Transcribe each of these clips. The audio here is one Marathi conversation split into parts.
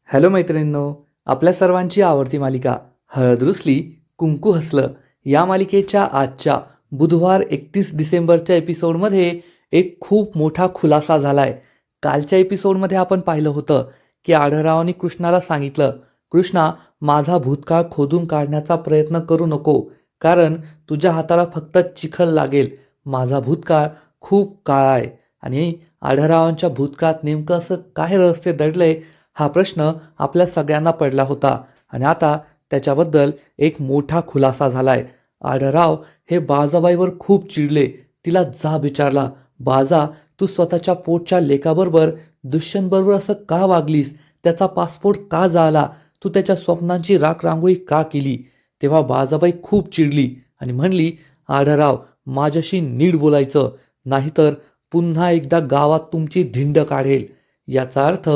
हॅलो मैत्रिणींनो, आपल्या सर्वांची आवडती मालिका हळद रुसली कुंकू हसलं या मालिकेच्या आजच्या बुधवार 31 डिसेंबरच्या एपिसोडमध्ये एक खूप मोठा खुलासा झालाय. कालच्या एपिसोडमध्ये आपण पाहिलं होतं की आढळरावांनी कृष्णाला सांगितलं, कृष्णा, माझा भूतकाळ खोदून काढण्याचा प्रयत्न करू नको, कारण तुझ्या हाताला फक्त चिखल लागेल. माझा भूतकाळ खूप काळा आहे. आणि आढळरावांच्या भूतकाळात नेमकं असं काय रहस्य दडलंय हा प्रश्न आपल्या सगळ्यांना पडला होता. आणि आता त्याच्याबद्दल एक मोठा खुलासा झालाय. आढळराव हे बाळजाबाईवर खूप चिडले. तिला जाब विचारला, बाळजा, तू स्वतःच्या पोटच्या लेकाबरोबर दुष्यंतबरोबर असं का वागलीस? त्याचा पासपोर्ट का जाळला? तू त्याच्या स्वप्नांची राखरांगोळी का केली? तेव्हा बाळजाबाई खूप चिडली आणि म्हणली, आढळराव, माझ्याशी नीट बोलायचं, नाहीतर पुन्हा एकदा गावात तुमची धिंड काढेल. याचा अर्थ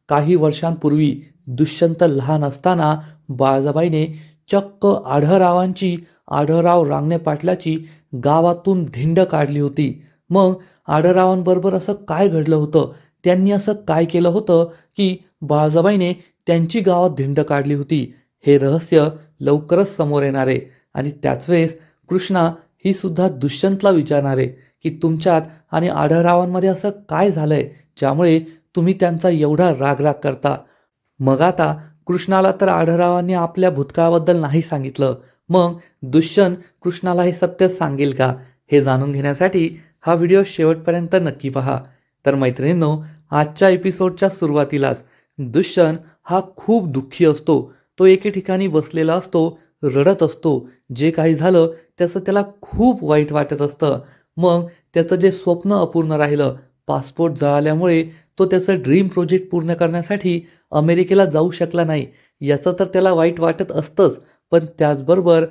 काही वर्षांपूर्वी दुष्यंत लहान असताना बाळजाबाईने चक्क आढळराव रांगणे पाटलाची गावातून धिंड काढली होती. मग आढळरावांबरोबर असं काय घडलं होतं? त्यांनी असं काय केलं होतं की बाळजाबाईने त्यांची गावात धिंड काढली होती? हे रहस्य लवकरच समोर येणार आहे. आणि त्याच वेळेस कृष्णा ही सुद्धा दुष्यंतला विचारणार आहे की तुमच्यात आणि आढळरावांमध्ये असं काय झालंय ज्यामुळे तुम्ही त्यांचा एवढा राग करता. मग आता कृष्णाला तर आढळरावांनी आपल्या भूतकाळाबद्दल नाही सांगितलं. मग दुष्यंत कृष्णाला हे सत्य सांगेल का? हे जाणून घेण्यासाठी हा व्हिडिओ शेवटपर्यंत नक्की पहा. तर मैत्रिणींनो, आजच्या एपिसोडच्या सुरुवातीलाच दुष्यंत हा खूप दुःखी असतो. तो एके ठिकाणी बसलेला असतो, रडत असतो. जे काही झालं त्याचं त्याला खूप वाईट वाटत असतं. मग त्याचं जे स्वप्न अपूर्ण राहिलं, पासपोर्ट जळाल्यामुळे तो त्याचं ड्रीम प्रोजेक्ट पूर्ण करण्यासाठी अमेरिकेला जाऊ शकला नाही, याचं तर त्याला वाईट वाटत असतंच. पण त्याचबरोबर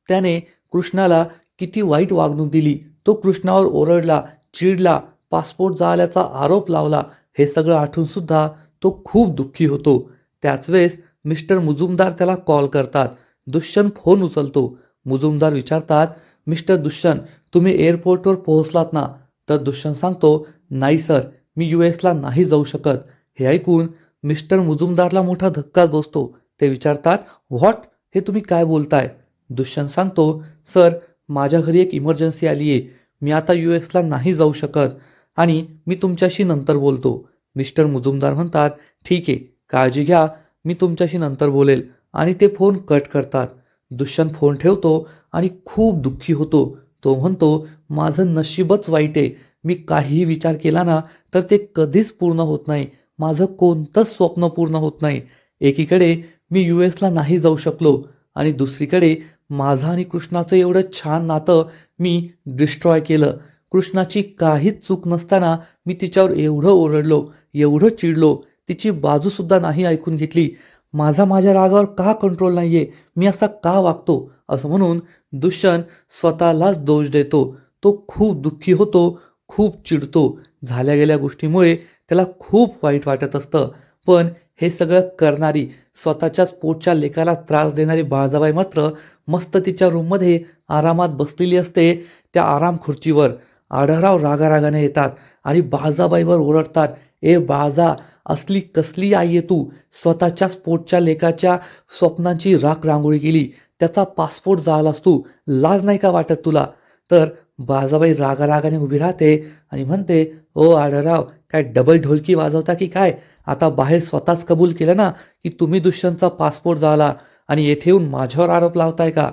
त्याने कृष्णाला किती वाईट वागणूक दिली, तो कृष्णावर ओरडला, चिडला, पासपोर्ट जळाल्याचा आरोप लावला. हे सगळं आठवूनसुद्धा तो खूप दुःखी होतो. त्याच वेळेस मिस्टर मुजुमदार त्याला कॉल करतात. दुष्यंत फोन उचलतो. मुजुमदार विचारतात, मिस्टर दुष्यंत, तुम्ही एअरपोर्टवर पोहोचलात ना? तर दुष्यंत सांगतो, नाही सर, मी US ला नाही जाऊ शकत. हे ऐकून मिस्टर मुजुमदारला मोठा धक्काच बसतो. ते विचारतात, व्हॉट? हे तुम्ही काय बोलताय? दुष्यंत सांगतो, सर, माझ्या घरी एक इमर्जन्सी आली आहे. मी आता US ला नाही जाऊ शकत आणि मी तुमच्याशी नंतर बोलतो. मिस्टर मुजुमदार म्हणतात, ठीक आहे, काळजी घ्या, मी तुमच्याशी नंतर बोलेल. आणि ते फोन कट करतात. दुष्यंत फोन ठेवतो आणि खूप दुःखी होतो. तो म्हणतो, माझं नशीबच वाईट आहे. मी काहीही विचार केला ना तर ते कधीच पूर्ण होत नाही. माझं कोणतंच स्वप्न पूर्ण होत नाही. एकीकडे मी US ला नाही जाऊ शकलो आणि दुसरीकडे माझं आणि कृष्णाचं एवढं छान नातं मी डिस्ट्रॉय केलं. कृष्णाची काहीच चूक नसताना मी तिच्यावर एवढं ओरडलो, एवढं चिडलो, तिची बाजूसुद्धा नाही ऐकून घेतली. माझ्या रागावर का कंट्रोल नाहीये? मी असा का वागतो? असं म्हणून दुष्यंत स्वतःलाच दोष देतो. तो खूप दुःखी होतो, खूप चिडतो. झाल्या गेल्या गोष्टीमुळे त्याला खूप वाईट वाटत असतं. पण हे सगळं करणारी, स्वतःच्याच पोटच्या लेकाला त्रास देणारी बाळजाबाई मात्र मस्त तिच्या रूममध्ये आरामात बसलेली असते. त्या आराम खुर्चीवर आढळराव रागारागाने येतात आणि बाळजाबाईवर ओरडतात, ए बाळजा, असली कसली आई आहे तू? स्वतःच्याच पोटच्या लेकाच्या स्वप्नांची रांगोळी केली, त्याचा पासपोर्ट जाळलास तू. लाज नाही का वाटत तुला? तर बाळजाबाई रागारागाने उभी राहते आणि म्हणते, ओ आढळराव, काय डबल ढोलकी वाजवता की काय? आता बाहेर स्वतःच कबूल केलं ना की तुम्ही दुष्यंतचा पासपोर्ट जाळला आणि येथे येऊन माझ्यावर आरोप लावताय का?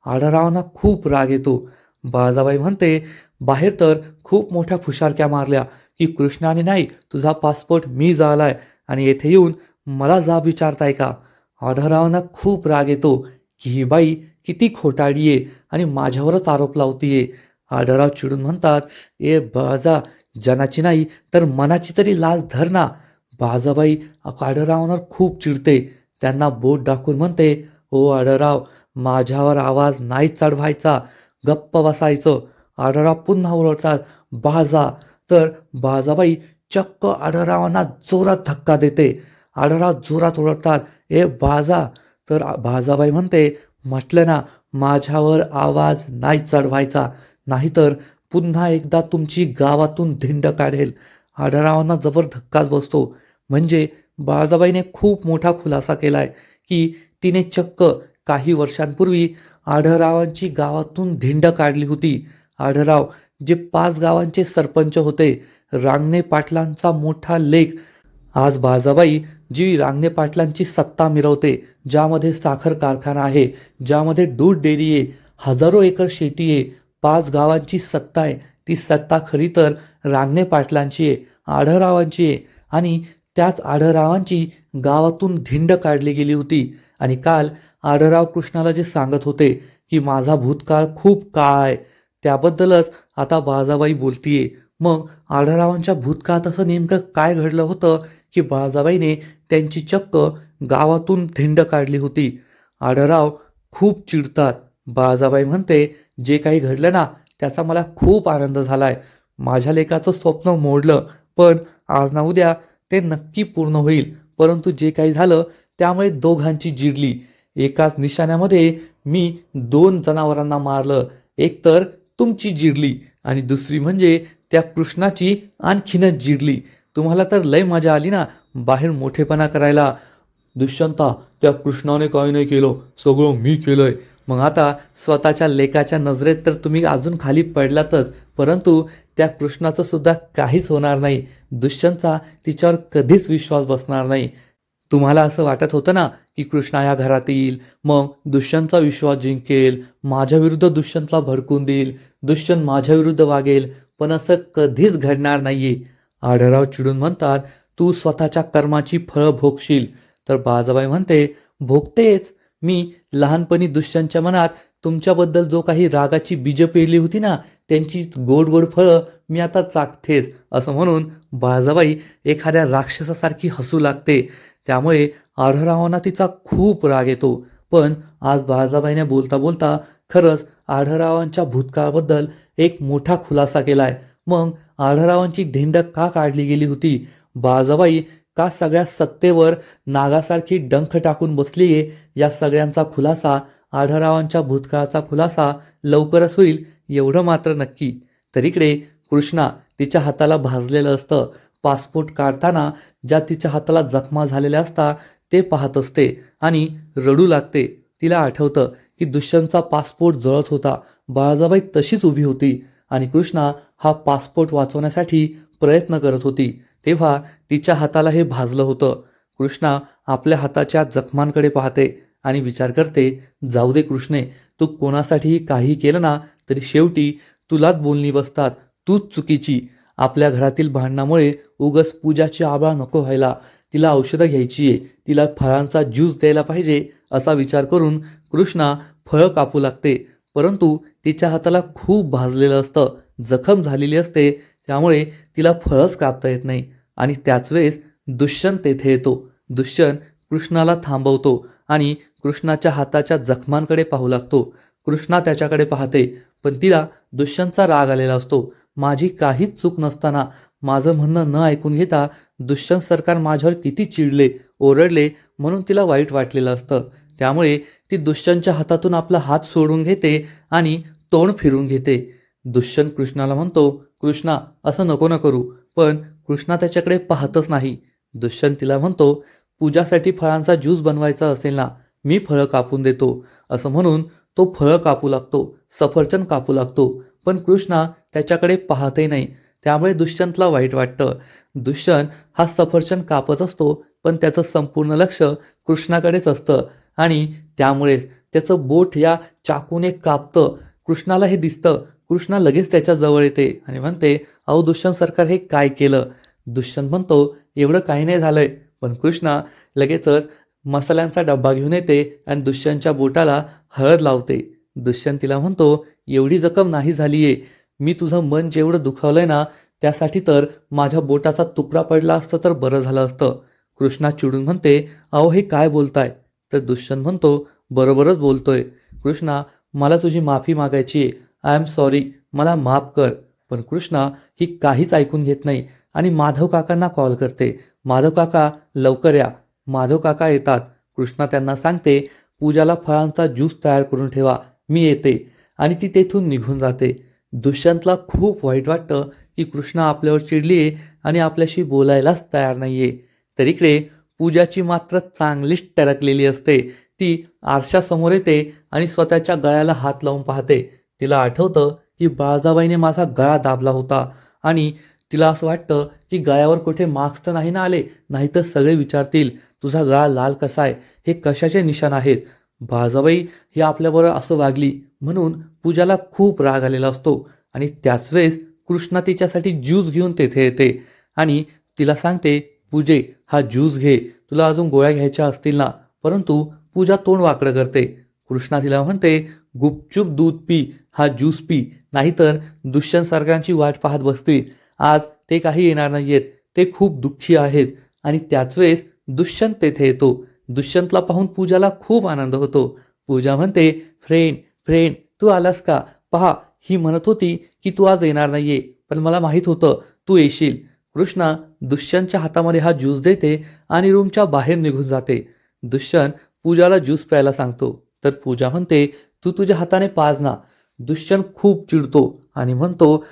आढळरावांना खूप राग येतो. बाळजाबाई म्हणते, बाहेर तर खूप मोठ्या फुशारक्या मारल्या की कृष्णाने नाही, तुझा पासपोर्ट मी जाळलाय आणि येथे येऊन मला जाब विचारताय का? आढळरावांना खूप राग येतो की ही बाई किती खोटाडी आहे आणि माझ्यावरच आरोप लावतीये. आढळराव चिडून म्हणतात, ए बाळजा, जनाची नाही तर मनाची तरी लाज धर ना. बाळजाबाई आढळरावांवर खूप चिडते. त्यांना बोट दाखवून म्हणते, ओ आढळराव, माझ्यावर आवाज नाही चढवायचा, गप्प बसायचं. आढळराव पुन्हा ओरडतात, बाळजा. तर बाळजाबाई चक्क आढळरावांना जोरात धक्का देते. आढळराव जोरात ओरडतात, ए बाळजा. तर बाळजाबाई म्हणते, म्हटलं ना, माझ्यावर आवाज नाही चढवायचा, नाहीतर पुन्हा एकदा तुमची गावातून धिंड काढेल. आढळरावांना जबर धक्काच बसतो. म्हणजे बाळजाबाईने खूप मोठा खुलासा केलाय की तिने चक्क काही वर्षांपूर्वी आढळरावांची गावातून धिंड काढली होती. आढळराव जे 5 गावांचे सरपंच होते, रांगणे पाटलांचा मोठा लेक. आज बाळजाबाई जी रांगणे पाटलांची सत्ता मिरवते, ज्यामध्ये साखर कारखाना आहे, ज्यामध्ये दूध डेअरी आहे, हजारो एकर शेती आहे, 5 गावांची सत्ता आहे, ती सत्ता खरी तर रांगणे पाटलांची आहे, आढळरावांची आहे. आणि त्याच आढळरावांची गावातून धिंड काढली गेली होती. आणि काल आढळराव कृष्णाला जे सांगत होते की माझा भूतकाळ खूप काळ आहे, त्याबद्दलच आता बाळजाबाई बोलतीये. मग आढळरावांच्या भूतकाळात असं नेमकं काय घडलं होतं की बाळजाबाईने त्यांची चक्क गावातून धिंड काढली होती? आढळराव खूप चिडतात. बाळजाबाई म्हणते, जे काही घडलं ना, त्याचा मला खूप आनंद झालाय. माझ्या लेकाचं स्वप्न मोडलं, पण आज ना उद्या ते नक्की पूर्ण होईल. परंतु जे काही झालं त्यामुळे दोघांची जिरली. एकाच निशाण्यामध्ये मी 2 जनावरांना मारलं. एक तर तुमची जिरली आणि दुसरी म्हणजे त्या कृष्णाची आणखीनच जिरली. तुम्हाला तर लय मजा आली ना बाहेर मोठेपणा करायला. दुष्यंता, त्या कृष्णाने काही नाही केलं, सगळं मी केलंय. मग आता स्वतःच्या लेकाच्या नजरेत तर तुम्ही अजून खाली पडलातच, परंतु त्या कृष्णाचं सुद्धा काहीच होणार नाही. दुष्यंतचा तिच्यावर कधीच विश्वास बसणार नाही. तुम्हाला असं वाटत होतं ना की कृष्णा या घरात येईल, मग दुष्यंतचा विश्वास जिंकेल, माझ्या विरुद्ध दुष्यंतला भडकून देईल, दुष्यंत माझ्या विरुद्ध वागेल, पण असं कधीच घडणार नाहीये. आढळराव चिडून म्हणतात, तू स्वतःच्या कर्माची फळं भोगशील. तर बाळजाबाई म्हणते, भोगतेच. मी लहानपणी दुष्यंतच्या मनात तुमच्याबद्दल जो काही रागाची बीज पेरली होती ना, त्यांची गोड गोड फळं मी आता चाखतेच. असं म्हणून बाळजाबाई एखाद्या राक्षसासारखी हसू लागते. त्यामुळे आढळरावांना तिचा खूप राग येतो. पण आज बाळजाबाईने बोलता बोलता खरंच आढळरावांच्या भूतकाळाबद्दल एक मोठा खुलासा केलाय. मग आढळरावांची धिंड का काढली गेली होती? बाळजाबाई का सगळ्या सत्तेवर नागासारखी डंख टाकून बसलीये? या सगळ्यांचा खुलासा, आढळरावांच्या भूतकाळाचा खुलासा लवकरच होईल, एवढं मात्र नक्की. तर इकडे कृष्णा तिच्या हाताला भाजलेलं असतं. पासपोर्ट काढताना ज्या तिच्या हाताला जखमा झालेल्या असतात ते पाहत असते आणि रडू लागते. तिला आठवतं की दुष्यंतचा पासपोर्ट जळत होता. बाळजाबाई तशीच उभी होती आणि कृष्णा हा पासपोर्ट वाचवण्यासाठी प्रयत्न करत होती. तेव्हा तिच्या हाताला हे भाजलं होतं. कृष्णा आपल्या हाताच्या जखमांकडे पाहते आणि विचार करते, जाऊ दे कृष्णे, तू कोणासाठीही काही केलं ना तरी शेवटी तुलाच बोलणी बसतात, तूच चुकीची. आपल्या घरातील भांडणामुळे उगस पूजाची आबा नको व्हायला. तिला औषधं घ्यायची आहे, तिला फळांचा ज्यूस द्यायला पाहिजे, असा विचार करून कृष्णा फळं कापू लागते. परंतु तिच्या हाताला खूप भाजलेलं असतं, जखम झालेली असते, त्यामुळे तिला फळच कापता येत नाही. आणि त्याच वेळेस दुष्यंत तेथे येतो. दुष्यंत कृष्णाला थांबवतो आणि कृष्णाच्या हाताच्या जखमांकडे पाहू लागतो. कृष्णा त्याच्याकडे पाहते, पण तिला दुष्यंतचा राग आलेला असतो. माझी काहीच चूक नसताना, माझं म्हणणं न ऐकून घेता दुष्यंत सरकार माझ्यावर किती चिडले, ओरडले, म्हणून तिला वाईट वाटलेलं असतं. त्यामुळे ती दुष्यंतच्या हातातून आपला हात सोडून घेते आणि तोंड फिरून घेते. दुष्यंत कृष्णाला म्हणतो, कृष्णा, असं नको ना करू. पण कृष्णा त्याच्याकडे पाहतच नाही. दुष्यंत तिला म्हणतो, पूजासाठी फळांचा ज्यूस बनवायचा असेल ना, मी फळं कापून देतो. असं म्हणून तो फळं कापू लागतो, सफरचंद कापू लागतो. पण कृष्णा त्याच्याकडे पाहतही नाही. त्यामुळे दुष्यंतला वाईट वाटतं. दुष्यंत हा सफरचंद कापत असतो, पण त्याचं संपूर्ण लक्ष कृष्णाकडेच असतं आणि त्यामुळेच त्याचं बोट या चाकूने कापतं. कृष्णाला हे दिसतं. कृष्णा लगेच त्याच्या जवळ येते आणि म्हणते, अहो दुष्यंत सरकार, हे काय केलं? दुष्यंत म्हणतो, एवढं काही नाही झालंय. पण कृष्णा लगेचच मसाल्यांचा डब्बा घेऊन येते आणि दुष्यंतच्या बोटाला हळद लावते. दुष्यंत तिला म्हणतो, एवढी जखम नाही झालीये. मी तुझं मन जेवढं दुखावलंय ना, त्यासाठी तर माझ्या बोटाचा तुकडा पडला असता तर बरं झालं असतं. कृष्णा चिडून म्हणते, अहो हे काय बोलताय? तर दुष्यंत म्हणतो, बरोबरच बोलतोय. कृष्णा, मला तुझी माफी मागायची आहे. आय एम सॉरी, मला माफ कर. पण कृष्णा ही काहीच ऐकून घेत नाही आणि माधव काकांना कॉल करते. माधव काका, लवकर या. माधव काका येतात. कृष्णा त्यांना सांगते, पूजाला फळांचा ज्यूस तयार करून ठेवा, मी येते. आणि ती तेथून निघून जाते. दुष्यंतला खूप वाईट वाटतं की कृष्णा आपल्यावर चिडलीये आणि आपल्याशी बोलायलाच तयार नाहीये. तर इकडे पूजाची मात्र चांगलीच टरकलेली असते. ती आरशासमोर येते आणि स्वतःच्या गळ्याला हात लावून पाहते. तिला आठवतं की बाळजाबाईने माझा गळा दाबला होता आणि तिला असं वाटतं की गळ्यावर कुठे मार्क्स तर नाही ना आले, नाहीतर सगळे विचारतील तुझा गळा लाल कसा आहे, हे कशाचे निशाण आहेत. बाळजाबाई ही आपल्याबरोबर असं वागली म्हणून पूजाला खूप राग आलेला असतो आणि त्याच वेळेस कृष्णा तिच्यासाठी ज्यूस घेऊन तेथे येते आणि तिला सांगते, पूजे हा ज्यूस घे, तुला अजून गोळ्या घ्यायच्या असतील ना. परंतु पूजा तोंड वाकडं करते. कृष्णा तिला म्हणते, गुपचूप दूध पी, हा ज्यूस पी, नाहीतर दुष्यंत सारख्यांची वाट पाहत बसतील. आज ते काही येणार नाहीयेत, ते खूप दुःखी आहेत. आणि त्याच वेळेस दुष्यंत तेथे येतो. दुष्यंतला पाहून पूजाला खूप आनंद होतो. पूजा म्हणते, फ्रेंड फ्रेंड तू आलास का? पहा, ही म्हणत होती की तू आज येणार नाहीये, पण मला माहीत होतं तू येशील. कृष्णा दुष्यंतच्या हातामध्ये हा ज्यूस देते आणि रूमच्या बाहेर निघून जाते. दुष्यंत पूजाला ज्यूस प्यायला सांगतो, तर पूजा म्हणते, तू तुझ्या हाताने पाज ना. दुष्यंत खूप चिडतो आणि म्हणतो,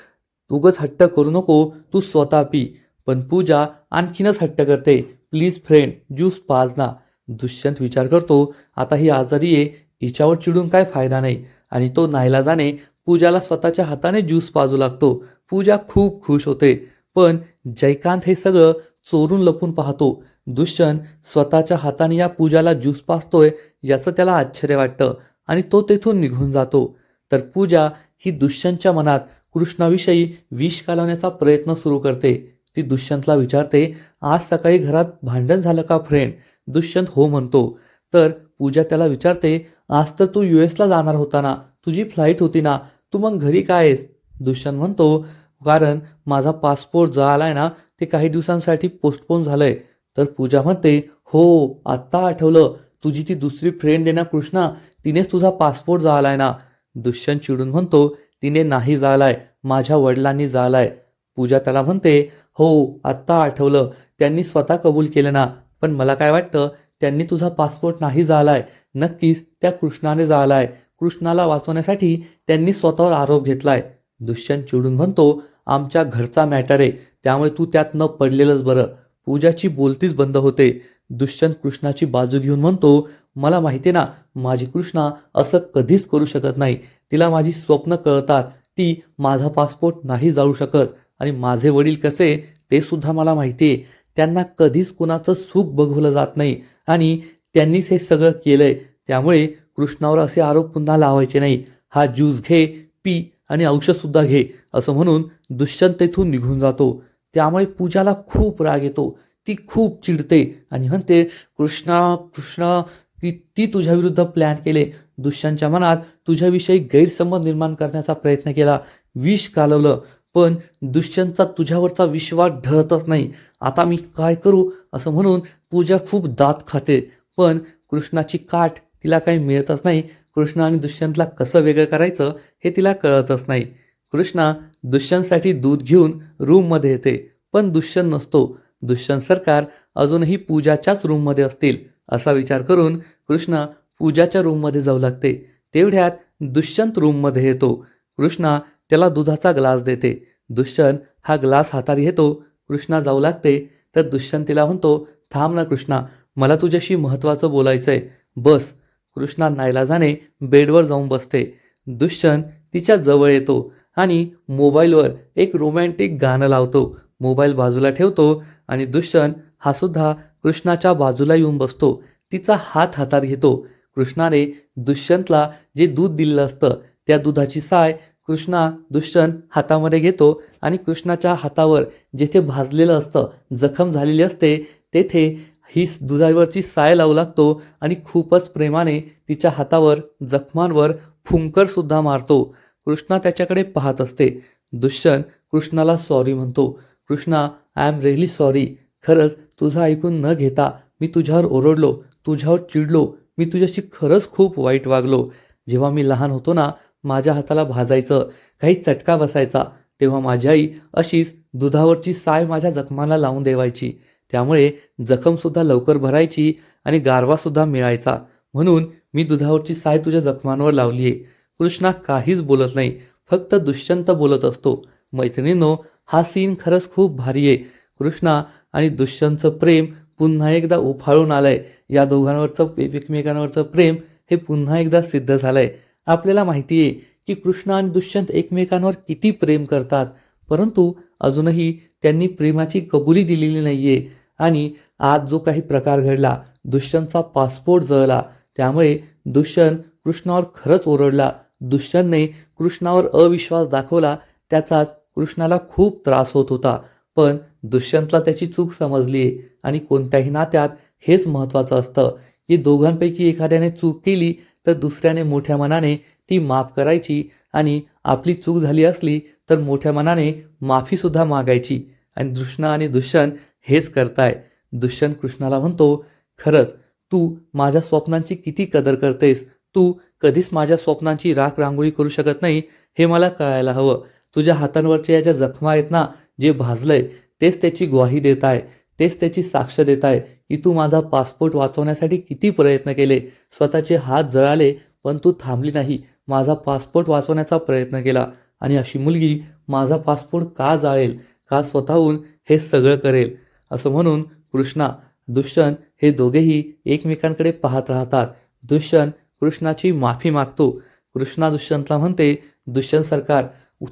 उगाच हट्ट करू नको, तू स्वतः पी. पण पूजा आणखीनच हट्ट करते, प्लीज फ्रेंड ज्यूस पाज ना. दुष्यंत विचार करतो, आता ही आजारी आहे, हिच्यावर चिडून काय फायदा नाही, आणि तो नाईलाजाने पूजाला स्वतःच्या हाताने ज्यूस पाजू लागतो. पूजा खूप खुश होते. पण जयकांत हे सगळं चोरून लपून पाहतो. दुष्यंत स्वतःच्या हाताने या पूजाला ज्यूस पाजतोय याचं त्याला आश्चर्य वाटतं आणि तो तेथून निघून जातो. तर पूजा ही दुष्यंतच्या मनात कृष्णाविषयी विष कालवण्याचा प्रयत्न सुरू करते. ती दुष्यंतला विचारते, आज सकाळी घरात भांडण झालं का फ्रेंड? दुष्यंत हो म्हणतो. तर पूजा त्याला विचारते, आज तर तू US ला जाणार होता ना, तुझी फ्लाईट होती ना, तू मग घरी काय आहेस? दुष्यंत म्हणतो, कारण माझा पासपोर्ट जो आलाय ना, ते काही दिवसांसाठी पोस्टपोन झालंय. तर पूजा म्हणते, हो आत्ता आठवलं, तुझी ती दुसरी फ्रेंड आहे ना कृष्णा, तिनेच तुझा पासपोर्ट जाळलाय ना. दुष्यंत चिडून म्हणतो, तिने नाही जाळलाय, माझ्या वडिलांनी जाळलाय. पूजा त्याला म्हणते, हो आत्ता आठवलं, त्यांनी स्वतः कबूल केलं ना, पण मला काय वाटतं त्यांनी तुझा पासपोर्ट नाही जाळलाय, नक्कीच त्या कृष्णाने जाळलाय. कृष्णाला वाचवण्यासाठी त्यांनी स्वतःवर आरोप घेतलाय. दुष्यंत चिडून म्हणतो, आमच्या घरचा मॅटर आहे, त्यामुळे तू त्यात न पडलेलंच बरं. पूजाची बोलतीच बंद होते. दुष्यंत कृष्णाची बाजू घेऊन म्हणतो, मला माहिती ना, माझी कृष्णा असं कधीच करू शकत नाही. तिला माझी स्वप्न कळतात. ती माझा पासपोर्ट नाही जाळू शकत आणि माझे वडील कसे ते सुद्धा मला माहिती आहे. त्यांना कधीच कुणाचं सुख बघवलं जात नाही आणि त्यांनीच हे सगळं केलंय. त्यामुळे कृष्णावर असे आरोप पुन्हा लावायचे नाही. हा ज्यूस घे, पी आणि औषधसुद्धा घे, असं म्हणून दुष्यंत तेथून निघून जातो. त्यामुळे पूजाला खूप राग येतो. ती खूप चिडते आणि म्हणते, कृष्णा कृष्णा किती तुझ्या विरुद्ध प्लॅन केले, दुष्यंतच्या मनात तुझ्याविषयी गैरसमज निर्माण करण्याचा प्रयत्न केला, विष कालवलं, पण दुष्यंतचा तुझ्यावरचा विश्वास ढळतच नाही. आता मी काय करू, असं म्हणून पूजा खूप दात खाते. पण कृष्णाची काठ तिला काही मिळतच नाही. कृष्णा आणि दुष्यंतला कसं वेगळं करायचं हे तिला कळतच नाही. कृष्णा दुष्यंतसाठी दूध घेऊन रूममध्ये येते, पण दुष्यंत नसतो. दुष्यंत सरकार अजूनही पूजाच्याच रूममध्ये असतील असा विचार करून कृष्णा पूजाच्या रूममध्ये जाऊ लागते. तेवढ्यात दुष्यंत रूममध्ये येतो. कृष्णा त्याला दुधाचा ग्लास देते. दुष्यंत हा ग्लास हातात घेतो. कृष्णा जाऊ लागते, तर दुष्यंत तिला म्हणतो, थांब ना कृष्णा, मला तुझ्याशी महत्त्वाचं बोलायचं आहे, बस. कृष्णा नाईलाजाने बेडवर जाऊन बसते. दुष्यंत तिच्या जवळ येतो आणि मोबाईलवर एक रोमॅन्टिक गाणं लावतो. मोबाईल बाजूला ठेवतो आणि दुष्यंत हा सुद्धा कृष्णाच्या बाजूला येऊन बसतो. तिचा हात हातात घेतो. कृष्णाने दुष्यंतला जे दूध दिलेलं असतं त्या दुधाची साय कृष्णा दुष्यंत हातामध्ये घेतो आणि कृष्णाच्या हातावर जेथे भाजलेलं असतं, जखम झालेली असते, तेथे ही दुधावरची साय लावू लागतो आणि खूपच प्रेमाने तिच्या हातावर जखमांवर फुंकरसुद्धा मारतो. कृष्णा त्याच्याकडे पाहत असते. दुष्यंत कृष्णाला सॉरी म्हणतो. Krishna, I am really sorry. खरंच तुझं ऐकून न घेता मी तुझ्यावर ओरडलो, तुझ्यावर चिडलो. मी तुझ्याशी खरंच खूप वाईट वागलो. जेव्हा मी लहान होतो ना, माझ्या हाताला भाजायचं, काही चटका बसायचा, तेव्हा माझी आई अशीच दुधावरची साय माझ्या जखमाला लावून देवायची. त्यामुळे जखमसुद्धा लवकर भरायची आणि गारवासुद्धा मिळायचा. म्हणून मी दुधावरची साय तुझ्या जखमांवर लावली आहे. कृष्णा काहीच बोलत नाही, फक्त दुष्यंत बोलत असतो. मैत्रिणींनो, हा सीन खरंच खूप भारी आहे. कृष्णा आणि दुष्यंतचं प्रेम पुन्हा एकदा उफाळून आलंय. या दोघांवरचं एकमेकांवरचं प्रेम हे पुन्हा एकदा सिद्ध झालंय. आपल्याला माहिती आहे की कृष्ण आणि दुष्यंत एकमेकांवर किती प्रेम करतात, परंतु अजूनही त्यांनी प्रेमाची कबुली दिलेली नाहीये. आणि आज जो काही प्रकार घडला, दुष्यंतचा पासपोर्ट जळला, त्यामुळे दुष्यंत कृष्णावर खरंच ओरडला. दुष्यंतने कृष्णावर अविश्वास दाखवला. त्याचाच कृष्णाला खूप त्रास होत होता. पण दुष्यंतला त्याची चूक समजली आणि कोणत्याही नात्यात हेच महत्त्वाचं असतं की दोघांपैकी एखाद्याने चूक केली तर दुसऱ्याने मोठ्या मनाने ती माफ करायची आणि आपली चूक झाली असली तर मोठ्या मनाने माफीसुद्धा मागायची. आणि कृष्ण आणि दुष्यंत हेच करताय. दुष्यंत कृष्णाला म्हणतो, खरंच तू माझ्या स्वप्नांची किती कदर करतेस. तू कधीच माझ्या स्वप्नांची राख रांगोळी करू शकत नाही हे मला कळायला हवं. तुझ्या हातांवरच्या या ज्या जखमा आहेत ना, जे भाजलंय तेच त्याची ग्वाही देत आहे, तेच त्याची साक्ष देत आहे की तू माझा पासपोर्ट वाचवण्यासाठी किती प्रयत्न केले. स्वतःचे हात जळाले पण तू थांबली नाही. माझा पासपोर्ट वाचवण्याचा प्रयत्न केला. आणि अशी मुलगी माझा पासपोर्ट का जाळेल, का स्वतःहून हे सगळं करेल. असं म्हणून कृष्णा दुष्यंत हे दोघेही एकमेकांकडे पाहत राहतात. दुष्यंत कृष्णाची माफी मागतो. कृष्णा दुष्यंतला म्हणते, दुष्यंत सरकार,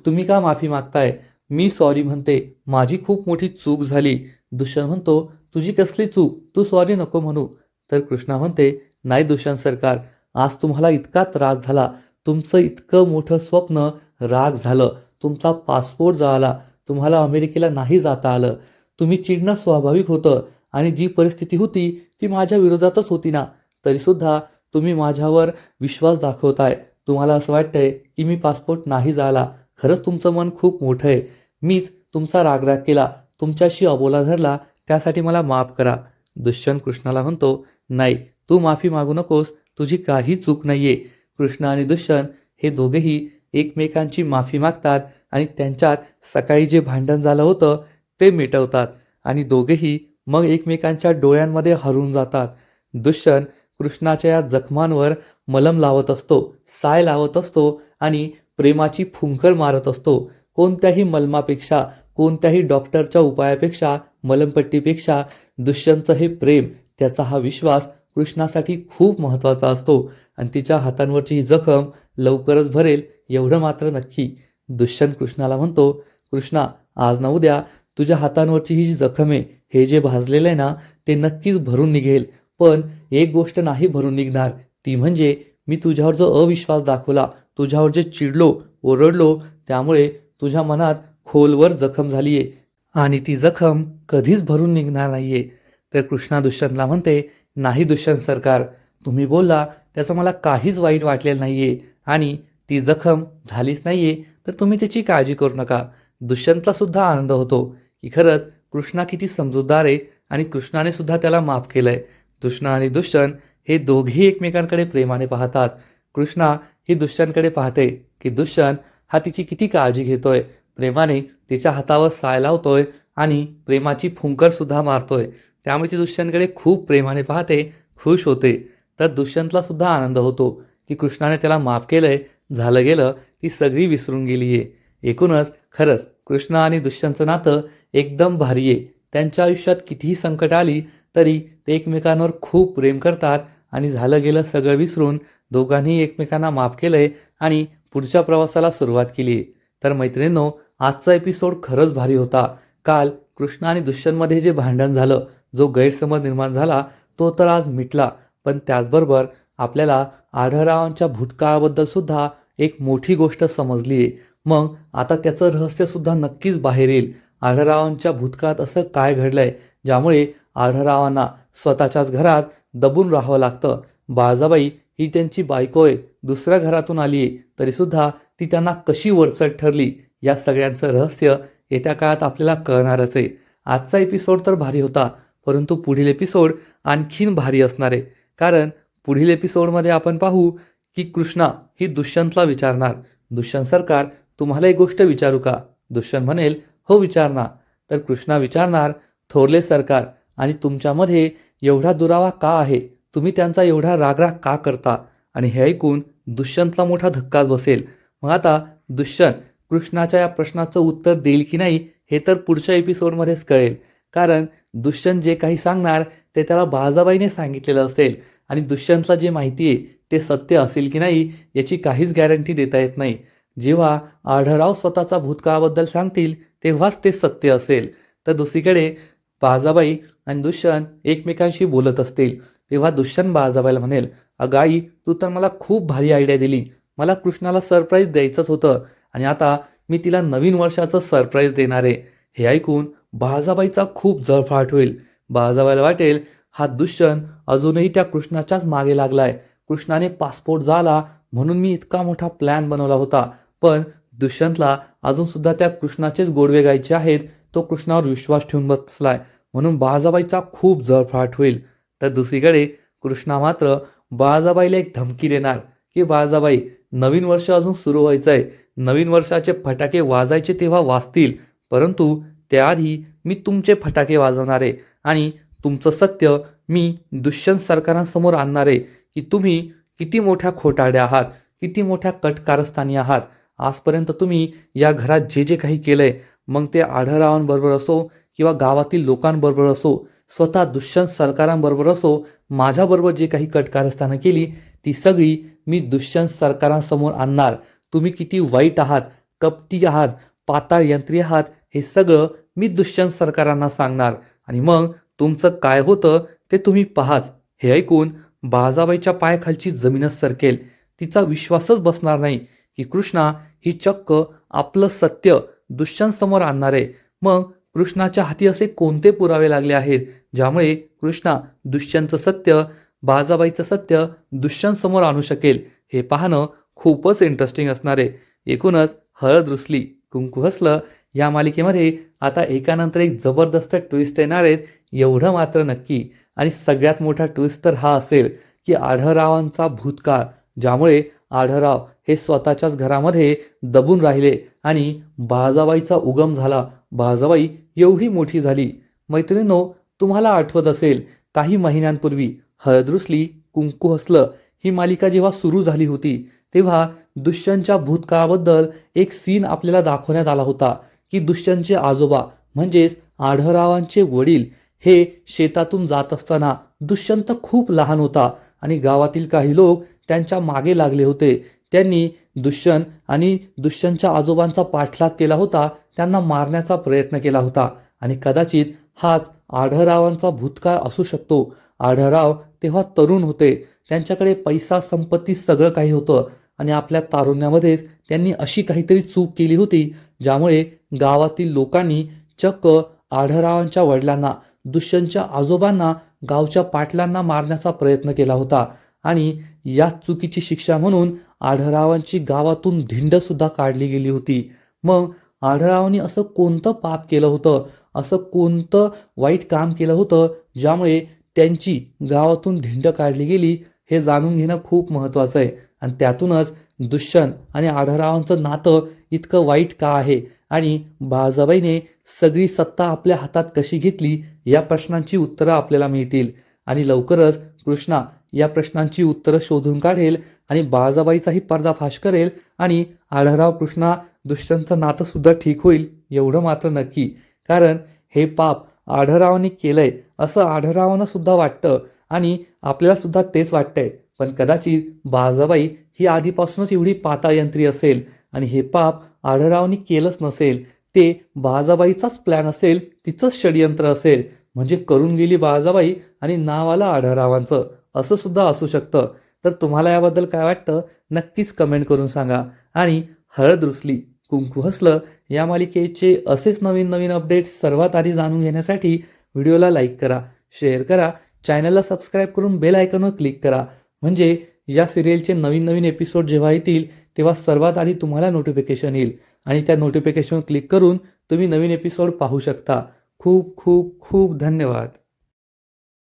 तुम्ही का माफी मागताय. मी सॉरी म्हणते, माझी खूप मोठी चूक झाली. दुष्यंत म्हणतो, तुझी कसली चूक, तू सॉरी नको म्हणू. तर कृष्णा म्हणते, नाही दुष्यंत सरकार, आज तुम्हाला इतका त्रास झाला, तुमचं इतकं मोठं स्वप्न राग झालं, तुमचा पासपोर्ट जळाला, तुम्हाला अमेरिकेला नाही जाता आलं, तुम्ही चिडणं स्वाभाविक होतं आणि जी परिस्थिती होती ती माझ्या विरोधातच होती ना, तरीसुद्धा तुम्ही माझ्यावर विश्वास दाखवताय. तुम्हाला असं वाटतंय की मी पासपोर्ट नाही जाळला. खरंच तुमचं मन खूप मोठं आहे. मीच तुमचा रागराग केला, तुमच्याशी अबोला धरला, त्यासाठी मला माफ करा. दुष्यंत कृष्णाला म्हणतो, नाही, तू माफी मागू नकोस, तुझी काही चूक नाहीये. कृष्ण आणि दुष्यंत हे दोघेही एकमेकांची माफी मागतात आणि त्यांच्यात सकाळी जे भांडण झालं होतं ते मिटवतात आणि दोघेही मग एकमेकांच्या डोळ्यांमध्ये हरवून जातात. दुष्यंत कृष्णाच्या या जखमांवर मलम लावत असतो, साय लावत असतो आणि प्रेमाची फुंकर मारत असतो. कोणत्याही मलमापेक्षा, कोणत्याही डॉक्टरच्या उपायापेक्षा, मलमपट्टीपेक्षा दुष्यंतचं हे प्रेम, त्याचा हा विश्वास कृष्णासाठी खूप महत्त्वाचा असतो. आणि तिच्या हातांवरची ही जखम लवकरच भरेल एवढं मात्र नक्की. दुष्यंत कृष्णाला म्हणतो, कृष्णा, आज ना उद्या तुझ्या हातांवरची ही जी जखम आहे, हे जे भाजलेलं आहे ना, ते नक्कीच भरून निघेल. पण एक गोष्ट नाही भरून निघणार, ती म्हणजे मी तुझ्यावर जो अविश्वास दाखवला, तुझ्यावर जे चिडलो, ओरडलो, त्यामुळे तुझ्या मनात खोलवर जखम झाली आहे आणि ती जखम कधीच भरून निघणार नाहीये. तर कृष्णा दुष्यंतला म्हणते, नाही दुष्यंत सरकार, तुम्ही बोलला त्याचं मला काहीच वाईट वाटलेलं नाहीये आणि ती जखम झालीच नाहीये, तर तुम्ही त्याची काळजी करू नका. दुष्यंतला सुद्धा आनंद होतो की खरंच कृष्णा किती समजूतदार आहे आणि कृष्णाने सुद्धा त्याला माफ केलंय. कृष्णा आणि दुष्यंत हे दोघेही एकमेकांकडे प्रेमाने पाहतात. कृष्णा ही दुष्यंतकडे पाहते की दुष्यंत हा तिची किती काळजी घेतोय, प्रेमाने तिच्या हातावर साय लावतोय आणि प्रेमाची फुंकर सुद्धा मारतोय. त्यामुळे ती दुष्यंतकडे खूप प्रेमाने पाहते, खुश होते. तर दुष्यंतला सुद्धा आनंद होतो की कृष्णाने त्याला माफ केलंय, झालं गेलं, ती सगळी विसरून गेली आहे. एकूणच खरंच कृष्ण आणि दुष्यंतचं नातं एकदम भारी आहे. त्यांच्या आयुष्यात कितीही संकट आली तरी ते एकमेकांवर खूप प्रेम करतात आणि झालं गेलं सगळं विसरून दोघांनी एकमेकांना माफ केलंय आणि पुढच्या प्रवासाला सुरुवात केली. तर मैत्रिणींनो, आजचा एपिसोड खरंच भारी होता. काल कृष्ण आणि दुष्यंतमध्ये जे भांडण झालं, जो गैरसमज निर्माण झाला, तो तर आज मिटला. पण त्याचबरोबर आपल्याला आढळरावांच्या भूतकाळाबद्दल सुद्धा एक मोठी गोष्ट समजली आहे. मग आता त्याचं रहस्यसुद्धा नक्कीच बाहेर येईल. आढळरावांच्या भूतकाळात असं काय घडलंय ज्यामुळे आढळरावांना स्वतःच्याच घरात दबून राहावं लागतं. बाळजाबाई ही त्यांची बायको आहे, दुसऱ्या घरातून आली आहे, तरीसुद्धा ती त्यांना कशी वरचढ ठरली, या सगळ्यांचं रहस्य येत्या काळात आपल्याला कळणारच आहे. आजचा एपिसोड तर भारी होता, परंतु पुढील एपिसोड आणखीन भारी असणार आहे. कारण पुढील एपिसोडमध्ये आपण पाहू की कृष्णा ही दुष्यंतला विचारणार, दुष्यंत सरकार, तुम्हाला एक गोष्ट विचारू का. दुष्यंत म्हणेल, हो विचार ना. तर कृष्णा विचारणार, थोरले सरकार, आणि तुमच्यामध्ये एवढा दुरावा का आहे, तुम्ही त्यांचा एवढा रागराग का करता. आणि हे ऐकून दुष्यंतला मोठा धक्काच बसेल. मग आता दुष्यंत कृष्णाच्या या प्रश्नाचं उत्तर देईल की नाही हे तर पुढच्या एपिसोडमध्येच कळेल. कारण दुष्यंत जे काही सांगणार ते त्याला बाळाबाईने सांगितलेलं असेल आणि दुष्यंतला जे माहिती आहे ते सत्य असेल की नाही याची काहीच गॅरंटी देता येत नाही. जेव्हा आढळराव स्वतःचा भूतकाळाबद्दल सांगतील तेव्हाच ते सत्य असेल. तर दुसरीकडे बाळाबाई आणि दुष्यंत एकमेकांशी बोलत असतील तेव्हा दुष्यंत बाळाबाईला म्हणेल, अगं आई, तू तर मला खूप भारी आयडिया दिली. मला कृष्णाला सरप्राईज द्यायचंच होतं आणि आता मी तिला नवीन वर्षाचं सरप्राईज देणार आहे. हे ऐकून बाळाबाईचा खूप जळफळाट होईल. बाळाबाईला वाटेल हा दुष्यंत अजूनही त्या कृष्णाच्याच मागे लागलाय. कृष्णाने पासपोर्ट झाला म्हणून मी इतका मोठा प्लॅन बनवला होता, पण दुष्यंतला अजून सुद्धा त्या कृष्णाचेच गोडवे गायचे आहेत. तो कृष्णावर विश्वास ठेवून बसलाय म्हणून बाळाबाईचा खूप जळफळाट होईल. तर दुसरीकडे कृष्णा मात्र बाळाबाईला एक धमकी देणार की बाळाबाई, नवीन वर्ष अजून सुरू व्हायचं आहे. नवीन वर्षाचे फटाके वाजायचे तेव्हा वाजतील, परंतु त्याआधी मी तुमचे फटाके वाजवणार आहे आणि तुमचं सत्य मी दुष्यंत सरकारांसमोर आणणार आहे की तुम्ही किती मोठ्या खोटारड्या आहात, किती मोठ्या कटकारस्थानी आहात. आजपर्यंत तुम्ही या घरात जे जे काही केलंय, मग ते आढळरावांबरोबर असो किंवा गावातील लोकांबरोबर असो, स्वतः दुष्यंत सरकारांबरोबर असो, माझ्याबरोबर जे काही कटकारस्थानं केली ती सगळी मी दुष्यंत सरकारांसमोर आणणार. तुम्ही किती वाईट आहात, कपटी आहात, पाताळ यंत्री आहात, हे सगळं मी दुष्यंत सरकारांना सांगणार आणि मग तुमचं काय होतं ते तुम्ही पाहाच. हे ऐकून बाळाबाईच्या पायाखालची जमीनच सरकेल. तिचा विश्वासच बसणार नाही की कृष्णा ही चक्क आपलं सत्य दुष्यंत समोर आणणार आहे. मग कृष्णाच्या हाती असे कोणते पुरावे लागले आहेत ज्यामुळे कृष्णा दुष्यंतचं सत्य, बाळाबाईचं सत्य दुष्यंत समोर आणू शकेल. हे पाहणं खूपच इंटरेस्टिंग असणार आहे. एकूणच हळद रुसली कुंकू हसलं या मालिकेमध्ये आता एकानंतर एक जबरदस्त ट्विस्ट येणार आहेत, एवढं मात्र नक्की. आणि सगळ्यात मोठा ट्विस्ट तर हा असेल की आढळरावांचा भूतकाळ, ज्यामुळे आढळराव हे स्वतःच्याच घरामध्ये दबून राहिले आणि बाळाबाईचा उगम झाला. बाळाबाई एवढी मोठी झाली. मैत्रिणींनो, तुम्हाला आठवत असेल काही महिन्यांपूर्वी हळद रुसली कुंकू हसलं ही मालिका जेव्हा सुरू झाली होती तेव्हा दुष्यंतच्या भूतकाळाबद्दल एक सीन आपल्याला दाखवण्यात आला होता की दुष्यंतचे आजोबा म्हणजेच आढळरावांचे वडील हे शेतातून जात असताना दुष्यंत खूप लहान होता आणि गावातील काही लोक त्यांच्या मागे लागले होते. त्यांनी दुष्यंत आणि दुष्यंतच्या आजोबांचा पाठलाग केला होता, त्यांना मारण्याचा प्रयत्न केला होता आणि कदाचित हाच आढळरावांचा भूतकाळ असू शकतो. आढळराव तेव्हा तरुण होते, त्यांच्याकडे पैसा संपत्ती सगळं काही होतं आणि आपल्या तारुण्यामध्येच त्यांनी अशी काहीतरी चूक केली होती ज्यामुळे गावातील लोकांनी चक्क आढळरावांच्या वडिलांना, दुष्यंतच्या आजोबांना, गावच्या पाटलांना मारण्याचा प्रयत्न केला होता आणि या चुकीची शिक्षा म्हणून आढळरावांची गावातून धिंड सुद्धा काढली गेली होती. मग आढळरावांनी असं कोणतं पाप केलं होतं, असं कोणतं वाईट काम केलं होतं ज्यामुळे त्यांची गावातून धिंड काढली गेली, हे जाणून घेणं खूप महत्त्वाचं आहे. आणि त्यातूनच दुष्यंत आणि आढळरावांचं नातं इतकं वाईट का आहे आणि बाळाबाईने सगळी सत्ता आपल्या हातात कशी घेतली या प्रश्नांची उत्तरं आपल्याला मिळतील. आणि लवकरच कृष्णा या प्रश्नांची उत्तरं शोधून काढेल आणि बाळाबाईचाही पर्दाफाश करेल आणि आढळराव कृष्णा दुष्यंतचं नातं सुद्धा ठीक होईल, एवढं मात्र नक्की. कारण हे पाप आढळरावांनी केलंय असं आढळरावांना सुद्धा वाटतं आणि आपल्याला सुद्धा तेच वाटतंय. पण कदाचित बाळाबाई ही आधीपासूनच एवढी पाताळयंत्री असेल आणि हे पाप आढळरावांनी केलंच नसेल, ते बाळाबाईचाच प्लॅन असेल, तिचंच षडयंत्र असेल. म्हणजे करून गेली बाळाबाई आणि नाव आलं आढळरावांचं, असं सुद्धा असू शकतं. तर तुम्हाला याबद्दल काय वाटतं नक्कीच कमेंट करून सांगा. आणि हळद रुसली कुंकू हसलं या मालिकेचे असेच नवीन नवीन अपडेट्स सर्वात आधी जाणून घेण्यासाठी व्हिडिओला लाईक करा, शेअर करा, चॅनलला सबस्क्राईब करून बेल आयकॉनवर क्लिक करा. म्हणजे या सिरियलचे नवीन नवीन एपिसोड जेव्हा येतील तेव्हा सर्वात आधी तुम्हाला नोटिफिकेशन येईल आणि त्या नोटिफिकेशनवर क्लिक करून तुम्ही नवीन एपिसोड पाहू शकता. खूप खूप खूप धन्यवाद.